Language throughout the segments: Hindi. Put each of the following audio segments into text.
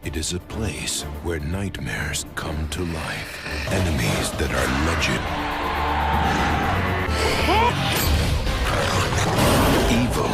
It is a place where nightmares come to life. Enemies that are legend. Evil.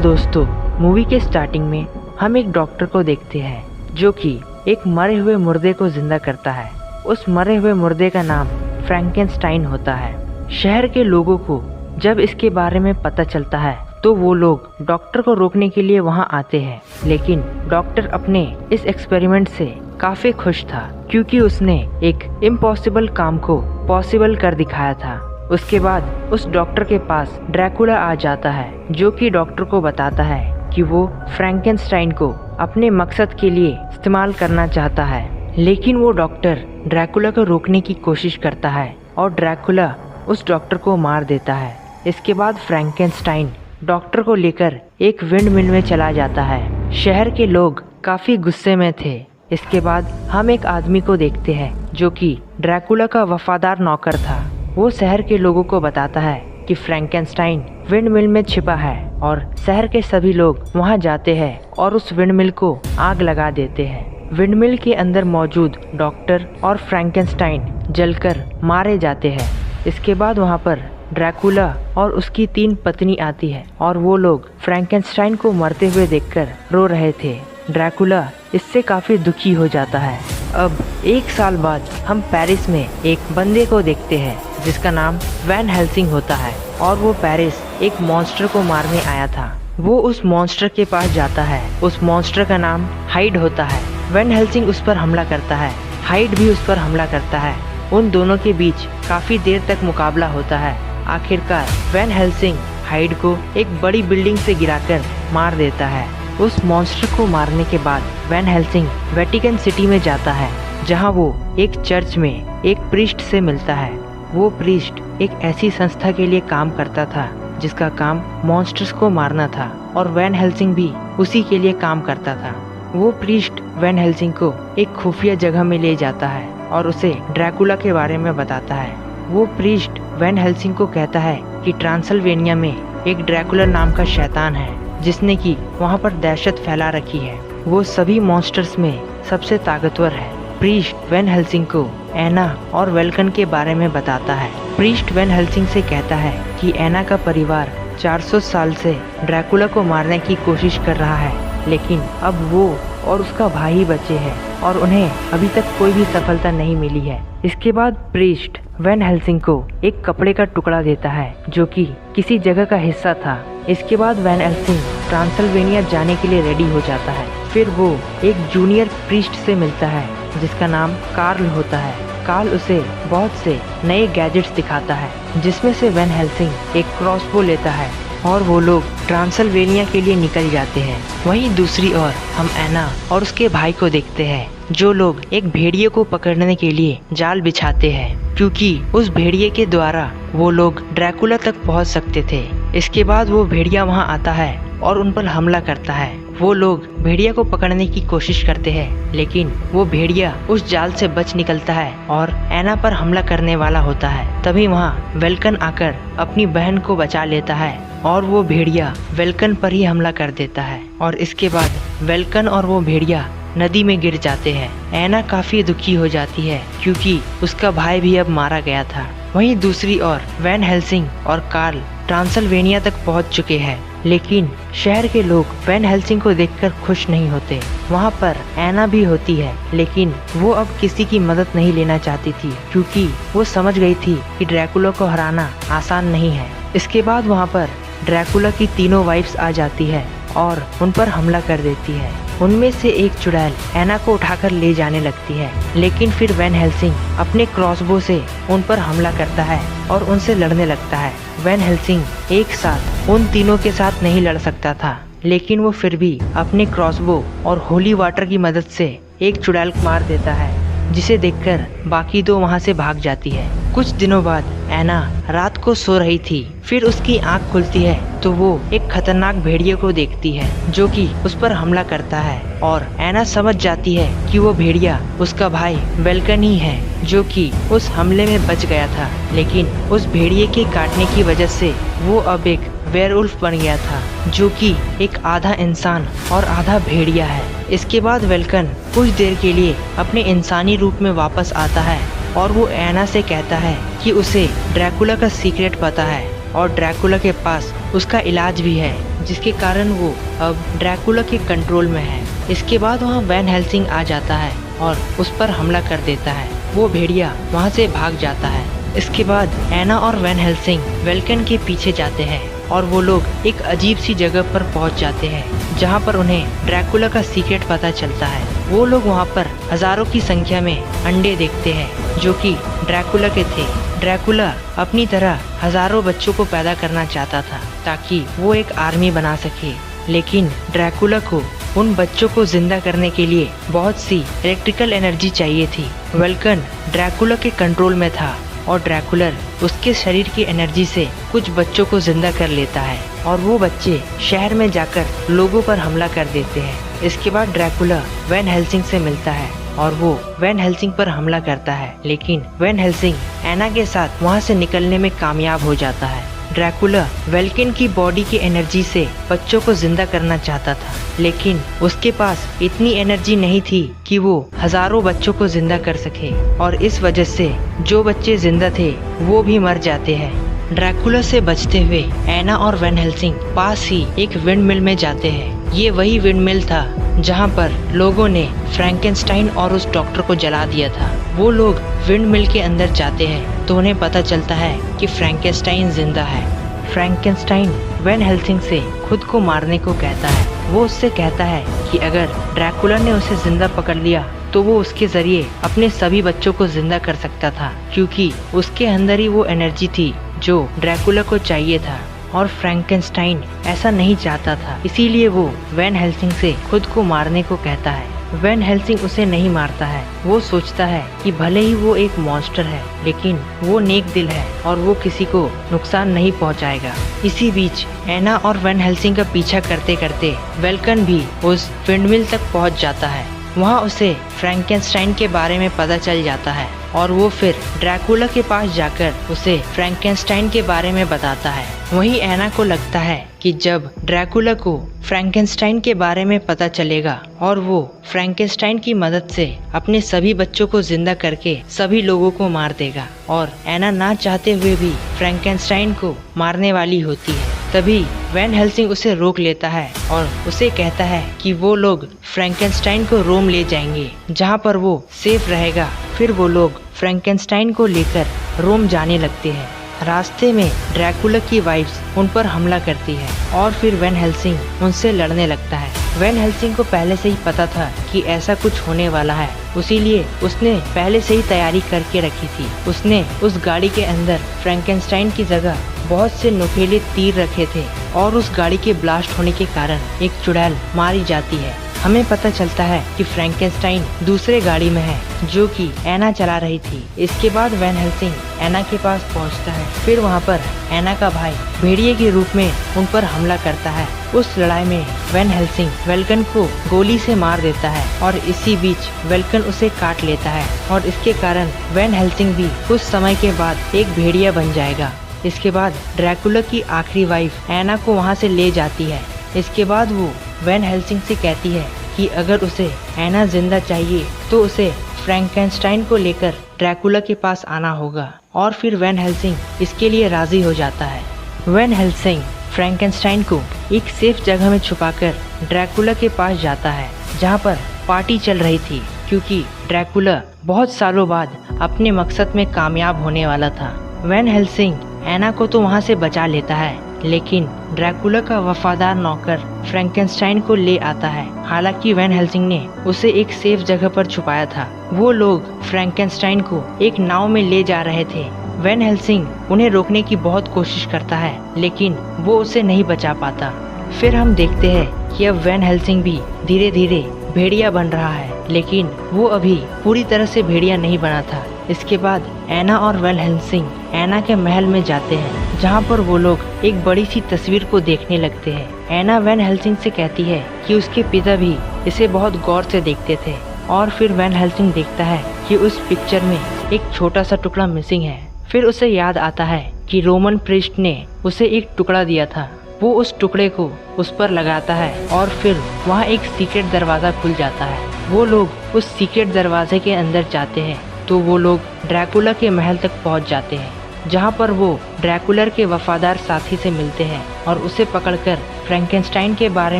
दोस्तों, मूवी के स्टार्टिंग में हम एक डॉक्टर को देखते हैं जो कि एक मरे हुए मुर्दे को जिंदा करता है। उस मरे हुए मुर्दे का नाम फ्रैंकेनस्टाइन होता है। शहर के लोगों को जब इसके बारे में पता चलता है तो वो लोग डॉक्टर को रोकने के लिए वहां आते हैं, लेकिन डॉक्टर अपने इस एक्सपेरिमेंट से काफी खुश था क्योंकि उसने एक इम्पॉसिबल काम को पॉसिबल कर दिखाया था। उसके बाद उस डॉक्टर के पास ड्रैकुला आ जाता है जो कि डॉक्टर को बताता है कि वो फ्रैंकेनस्टाइन को अपने मकसद के लिए इस्तेमाल करना चाहता है, लेकिन वो डॉक्टर ड्रैकुला को रोकने की कोशिश करता है और ड्रैकुला उस डॉक्टर को मार देता है। इसके बाद फ्रैंकेनस्टाइन डॉक्टर को लेकर एक विंड मिल में चला जाता है। शहर के लोग काफी गुस्से में थे। इसके बाद हम एक आदमी को देखते हैं जो कि ड्रैकुला का वफादार नौकर था। वो शहर के लोगों को बताता है कि फ्रैंकेनस्टाइन विंड मिल में छिपा है और शहर के सभी लोग वहां जाते हैं और उस विंड मिल को आग लगा देते हैं। विंड मिल के अंदर मौजूद डॉक्टर और फ्रैंकेनस्टाइन जलकर मारे जाते हैं। इसके बाद वहां पर ड्रैकुला और उसकी 3 पत्नी आती है और वो लोग फ्रैंकेनस्टाइन को मरते हुए देखकर रो रहे थे। ड्रैकुला इससे काफी दुखी हो जाता है। अब 1 साल बाद हम पेरिस में एक बंदे को देखते हैं जिसका नाम वैन हेल्सिंग होता है और वो पेरिस एक मॉन्स्टर को मारने आया था। वो उस मॉन्स्टर के पास जाता है। उस मॉन्स्टर का नाम हाइड होता है। वैन हेल्सिंग उस पर हमला करता है, हाइड भी उस पर हमला करता है। उन दोनों के बीच काफी देर तक मुकाबला होता है। आखिरकार वैन हेल्सिंग हाइड को एक बड़ी बिल्डिंग से गिराकर मार देता है। उस मॉन्स्टर को मारने के बाद वैन हेल्सिंग वेटिकन सिटी में जाता है जहां वो एक चर्च में एक प्रीस्ट से मिलता है। वो प्रीस्ट एक ऐसी संस्था के लिए काम करता था जिसका काम मॉन्स्टर्स को मारना था और वैन हेल्सिंग भी उसी के लिए काम करता था। वो प्रीस्ट वैन हेल्सिंग को एक खुफिया जगह में ले जाता है और उसे ड्रैकुला के बारे में बताता है। वो प्रीस्ट वैन हेल्सिंग को कहता है कि ट्रांसल्वेनिया में एक ड्रैकुला नाम का शैतान है जिसने की वहाँ पर दहशत फैला रखी है। वो सभी मॉन्स्टर्स में सबसे ताकतवर है। प्रीस्ट वैन हेल्सिंग को एना और वेल्कन के बारे में बताता है। प्रीस्ट वैन हेल्सिंग से कहता है कि एना का परिवार 400 साल से ड्रैकुला को मारने की कोशिश कर रहा है, लेकिन अब वो और उसका भाई बचे हैं और उन्हें अभी तक कोई भी सफलता नहीं मिली है। इसके बाद प्रीस्ट वैन हेल्सिंग को एक कपड़े का टुकड़ा देता है जो कि किसी जगह का हिस्सा था। इसके बाद वैन हेल्सिंग ट्रांसल्वेनिया जाने के लिए रेडी हो जाता है। फिर वो एक जूनियर प्रीस्ट से मिलता है जिसका नाम कार्ल होता है। कार्ल उसे बहुत से नए गैजेट्स दिखाता है जिसमें से वैन हेल्सिंग एक क्रॉसबो लेता है और वो लोग ट्रांसल्वेनिया के लिए निकल जाते हैं। वहीं दूसरी ओर हम एना और उसके भाई को देखते हैं जो लोग एक भेड़िए को पकड़ने के लिए जाल बिछाते हैं क्योंकि उस भेड़िए के द्वारा वो लोग ड्रैकुला तक पहुंच सकते थे। इसके बाद वो भेड़िया वहां आता है और उन पर हमला करता है। वो लोग भेड़िया को पकड़ने की कोशिश करते हैं, लेकिन वो भेड़िया उस जाल से बच निकलता है और एना पर हमला करने वाला होता है। तभी वहाँ वेल्कन आकर अपनी बहन को बचा लेता है और वो भेड़िया वेल्कन पर ही हमला कर देता है और इसके बाद वेल्कन और वो भेड़िया नदी में गिर जाते हैं। एना काफी दुखी हो जाती है क्योंकि उसका भाई भी अब मारा गया था। वहीं दूसरी ओर वैन हेल्सिंग और कार्ल ट्रांसल्वेनिया तक पहुंच चुके हैं, लेकिन शहर के लोग वैन हेल्सिंग को देखकर खुश नहीं होते। वहां पर एना भी होती है, लेकिन वो अब किसी की मदद नहीं लेना चाहती थी क्योंकि वो समझ गई थी कि ड्रैकुला को हराना आसान नहीं है। इसके बाद वहां पर ड्रैकुला की तीनों वाइफ्स आ जाती है और उन पर हमला कर देती है। उनमें से एक चुड़ैल एना को उठाकर ले जाने लगती है, लेकिन फिर वैन हेल्सिंग अपने क्रॉसबो से उन पर हमला करता है और उनसे लड़ने लगता है। वैन हेल्सिंग एक साथ उन तीनों के साथ नहीं लड़ सकता था, लेकिन वो फिर भी अपने क्रॉसबो और होली वाटर की मदद से एक चुड़ैल मार देता है, जिसे देखकर बाकी दो वहां से भाग जाती है। कुछ दिनों बाद एना रात को सो रही थी। फिर उसकी आंख खुलती है तो वो एक खतरनाक भेड़िए को देखती है जो कि उस पर हमला करता है और एना समझ जाती है कि वो भेड़िया उसका भाई वेल्कन ही है जो कि उस हमले में बच गया था। लेकिन उस भेड़िए के काटने की वजह से वो अब एक वेयरवुल्फ बन गया था जो कि एक आधा इंसान और आधा भेड़िया है। इसके बाद वेल्कन कुछ देर के लिए अपने इंसानी रूप में वापस आता है और वो एना से कहता है कि उसे ड्रैकुला का सीक्रेट पता है और ड्रैकुला के पास उसका इलाज भी है जिसके कारण वो अब ड्रैकुला के कंट्रोल में है। इसके बाद वहाँ वैन हेल्सिंग आ जाता है और उस पर हमला कर देता है। वो भेड़िया वहाँ से भाग जाता है। इसके बाद एना और वैन हेल्सिंग वेल्कन के पीछे जाते हैं और वो लोग एक अजीब सी जगह पर पहुंच जाते हैं जहां पर उन्हें ड्रैकुला का सीक्रेट पता चलता है। वो लोग वहां पर हजारों की संख्या में अंडे देखते हैं जो कि ड्रैकुला के थे। ड्रैकुला अपनी तरह हजारों बच्चों को पैदा करना चाहता था ताकि वो एक आर्मी बना सके, लेकिन ड्रैकुला को उन बच्चों को जिंदा करने के लिए बहुत सी इलेक्ट्रिकल एनर्जी चाहिए थी। वेल्कन ड्रैकुला के कंट्रोल में था और ड्रैकुलर उसके शरीर की एनर्जी से कुछ बच्चों को जिंदा कर लेता है और वो बच्चे शहर में जाकर लोगों पर हमला कर देते हैं। इसके बाद ड्रैकुला वैन हेल्सिंग से मिलता है और वो वैन हेल्सिंग पर हमला करता है, लेकिन वैन हेल्सिंग एना के साथ वहाँ से निकलने में कामयाब हो जाता है। ड्रैकुला वेल्कन की बॉडी की एनर्जी से बच्चों को जिंदा करना चाहता था, लेकिन उसके पास इतनी एनर्जी नहीं थी कि वो हजारों बच्चों को जिंदा कर सके और इस वजह से जो बच्चे जिंदा थे वो भी मर जाते हैं। ड्रैकुला से बचते हुए एना और वैन हेल्सिंग पास ही एक विंडमिल में जाते हैं। ये वही विंडमिल था जहाँ पर लोगों ने फ्रैंकेनस्टाइन और उस डॉक्टर को जला दिया था। वो लोग विंडमिल के अंदर जाते हैं तो उन्हें पता चलता है कि फ्रैंकेनस्टाइन जिंदा है। फ्रैंकेनस्टाइन वैन हेल्सिंग से खुद को मारने को कहता है। वो उससे कहता है कि अगर ड्रैकुला ने उसे जिंदा पकड़ लिया तो वो उसके जरिए अपने सभी बच्चों को जिंदा कर सकता था, क्योंकि उसके अंदर ही वो एनर्जी थी जो ड्रैकुला को चाहिए था और फ्रैंकेनस्टाइन ऐसा नहीं चाहता था। इसीलिए वो वैन हेल्सिंग से खुद को मारने को कहता है। वैन हेल्सिंग उसे नहीं मारता है। वो सोचता है कि भले ही वो एक मॉन्स्टर है लेकिन वो नेक दिल है और वो किसी को नुकसान नहीं पहुंचाएगा। इसी बीच एना और वैन हेल्सिंग का पीछा करते करते वेल्कन भी उस विंडमिल तक पहुंच जाता है। वहाँ उसे फ्रैंकेनस्टाइन के बारे में पता चल जाता है और वो फिर ड्रैकुला के पास जाकर उसे फ्रैंकेनस्टाइन के बारे में बताता है। वहीं एना को लगता है कि जब ड्रैकुला को फ्रैंकेनस्टाइन के बारे में पता चलेगा और वो फ्रैंकेनस्टाइन की मदद से अपने सभी बच्चों को जिंदा करके सभी लोगों को मार देगा और एना ना चाहते हुए भी फ्रैंकेनस्टाइन को मारने वाली होती है। तभी वैन हेल्सिंग उसे रोक लेता है और उसे कहता है कि वो लोग फ्रैंकेनस्टाइन को रोम ले जाएंगे जहाँ पर वो सेफ रहेगा। फिर वो लोग फ्रैंकेनस्टाइन को लेकर रोम जाने लगते हैं। रास्ते में ड्रैकुला की वाइफ्स उन पर हमला करती है और फिर वैन हेल्सिंग उनसे लड़ने लगता है। वैन हेल्सिंग को पहले से ही पता था कि ऐसा कुछ होने वाला है, इसीलिए उसने पहले से ही तैयारी करके रखी थी। उसने उस गाड़ी के अंदर फ्रैंकेनस्टाइन की जगह बहुत से नुकीले तीर रखे थे और उस गाड़ी के ब्लास्ट होने के कारण एक चुड़ैल मारी जाती है। हमें पता चलता है कि फ्रैंकेनस्टाइन दूसरे गाड़ी में है जो कि एना चला रही थी। इसके बाद वैन हेल्सिंग एना के पास पहुंचता है। फिर वहां पर एना का भाई भेड़िए के रूप में उन पर हमला करता है। उस लड़ाई में वैन हेल्सिंग वेल्कन को गोली से मार देता है और इसी बीच वेल्कन उसे काट लेता है और इसके कारण वैन हेल्सिंग भी कुछ समय के बाद एक भेड़िया बन जाएगा। इसके बाद ड्रैकुला की आखिरी वाइफ एना को वहाँ से ले जाती है। इसके बाद वो वैन हेल्सिंग से कहती है कि अगर उसे एना जिंदा चाहिए तो उसे फ्रैंकेनस्टाइन को लेकर ड्रैकुला के पास आना होगा और फिर वैन हेल्सिंग इसके लिए राजी हो जाता है। वैन हेल्सिंग फ्रैंकेनस्टाइन को एक सेफ जगह में छुपाकर ड्रैकुला के पास जाता है जहाँ पर पार्टी चल रही थी, क्योंकि ड्रैकुला बहुत सालों बाद अपने मकसद में कामयाब होने वाला था। वैन हेल्सिंग एना को तो वहाँ से बचा लेता है, लेकिन ड्रैकुला का वफादार नौकर फ्रैंकेनस्टाइन को ले आता है। हालांकि वैन हेल्सिंग ने उसे एक सेफ जगह पर छुपाया था। वो लोग फ्रैंकेनस्टाइन को एक नाव में ले जा रहे थे। वैन हेल्सिंग उन्हें रोकने की बहुत कोशिश करता है, लेकिन वो उसे नहीं बचा पाता। फिर हम देखते हैं कि अब वैन हेल्सिंग भी धीरे धीरे भेड़िया बन रहा है, लेकिन वो अभी पूरी तरह से भेड़िया नहीं बना था। इसके बाद एना और वैन हेल्सिंग एना के महल में जाते हैं, जहाँ पर वो लोग एक बड़ी सी तस्वीर को देखने लगते हैं। एना वैन हेल्सिंग से कहती है कि उसके पिता भी इसे बहुत गौर से देखते थे, और फिर वैन हेल्सिंग देखता है कि उस पिक्चर में एक छोटा सा टुकड़ा मिसिंग है। फिर उसे याद आता है कि रोमन प्रीस्ट ने उसे एक टुकड़ा दिया था। वो उस टुकड़े को उस पर लगाता है और फिर वहाँ एक सीक्रेट दरवाज़ा खुल जाता है। वो लोग उस सीक्रेट दरवाजे के अंदर जाते हैं तो वो लोग ड्रैकुला के महल तक पहुँच जाते हैं, जहाँ पर वो ड्रैकुला के वफादार साथी से मिलते हैं और उसे पकड़कर फ्रैंकेनस्टाइन के बारे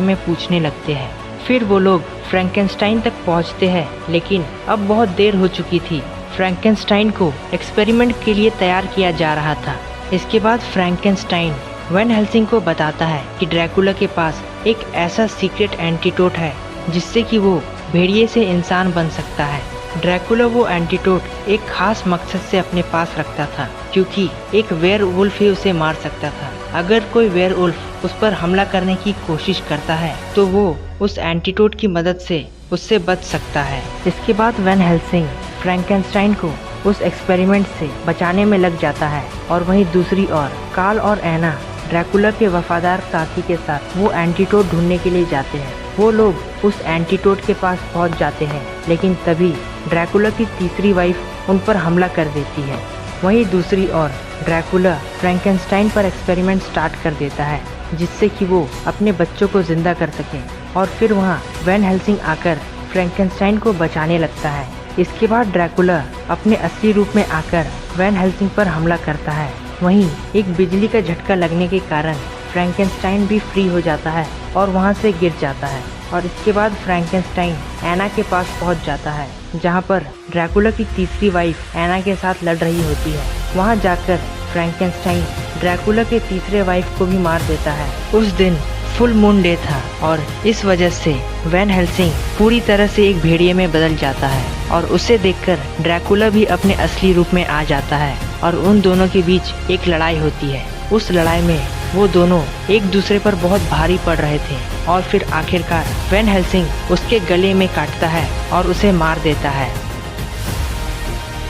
में पूछने लगते हैं। फिर वो लोग फ्रैंकेनस्टाइन तक पहुँचते हैं, लेकिन अब बहुत देर हो चुकी थी। फ्रैंकेनस्टाइन को एक्सपेरिमेंट के लिए तैयार किया जा रहा था। इसके बाद फ्रैंकेनस्टाइन वैन हेल्सिंग को बताता है कि ड्रैकुला के पास एक ऐसा सीक्रेट एंटीटोट है जिससे कि वो भेड़िए से इंसान बन सकता है। ड्रैकुला वो एंटीटोट एक खास मकसद से अपने पास रखता था, क्योंकि एक वेयरवुल्फ ही उसे मार सकता था। अगर कोई वेयरवुल्फ उस पर हमला करने की कोशिश करता है तो वो उस एंटीटोट की मदद से उससे बच सकता है। इसके बाद वैन हेल्सिंग फ्रैंकेनस्टाइन को उस एक्सपेरिमेंट से बचाने में लग जाता है, और वहीं दूसरी ओर कार्ल और एना ड्रैकुला के वफादार साथी के साथ वो एंटीटोट ढूंढने के लिए जाते हैं। वो लोग उस एंटीटोट के पास पहुंच जाते हैं, लेकिन तभी ड्रैकुला की तीसरी वाइफ उन पर हमला कर देती है। वहीं दूसरी ओर ड्रैकुला फ्रैंकेनस्टाइन पर एक्सपेरिमेंट स्टार्ट कर देता है, जिससे कि वो अपने बच्चों को जिंदा कर सके। और फिर वहाँ वैन हेल्सिंग आकर फ्रैंकेनस्टाइन को बचाने लगता है। इसके बाद ड्रैकुला अपने असली रूप में आकर वैन हेल्सिंग पर हमला करता है। वहीं एक बिजली का झटका लगने के कारण फ्रैंकेनस्टाइन भी फ्री हो जाता है और वहां से गिर जाता है। और इसके बाद फ्रैंकेनस्टाइन एना के पास पहुंच जाता है, जहां पर ड्रैकुला की तीसरी वाइफ एना के साथ लड़ रही होती है। वहां जाकर फ्रैंकेनस्टाइन ड्रैकुला के तीसरे वाइफ को भी मार देता है। उस दिन फुल मून डे था और इस वजह से वैन हेल्सिंग पूरी तरह से एक भेड़िए में बदल जाता है, और उसे देखकर ड्रैकुला भी अपने असली रूप में आ जाता है और उन दोनों के बीच एक लड़ाई होती है। उस लड़ाई में वो दोनों एक दूसरे पर बहुत भारी पड़ रहे थे, और फिर आखिरकार वैन हेल्सिंग उसके गले में काटता है और उसे मार देता है।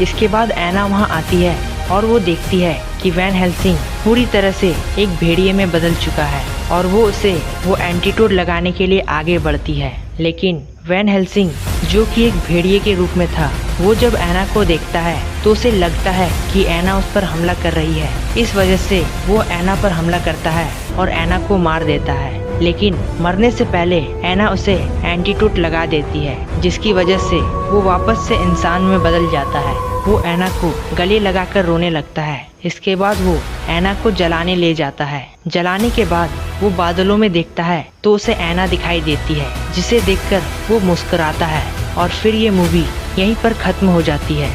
इसके बाद एना वहाँ आती है और वो देखती है कि वैन हेल्सिंग पूरी तरह से एक भेड़िए में बदल चुका है, और वो उसे वो एंटीटोड लगाने के लिए आगे बढ़ती है। लेकिन वैन हेल्सिंग, जो कि एक भेड़िए के रूप में था, वो जब एना को देखता है तो उसे लगता है कि एना उस पर हमला कर रही है। इस वजह से वो एना पर हमला करता है और एना को मार देता है। लेकिन मरने से पहले एना उसे एंटीटोड लगा देती है, जिसकी वजह से वो वापस से इंसान में बदल जाता है। वो एना को गले लगाकर रोने लगता है। इसके बाद वो एना को जलाने ले जाता है। जलाने के बाद वो बादलों में देखता है तो उसे एना दिखाई देती है, जिसे देखकर वो मुस्कुराता है। और फिर ये मूवी यहीं पर खत्म हो जाती है।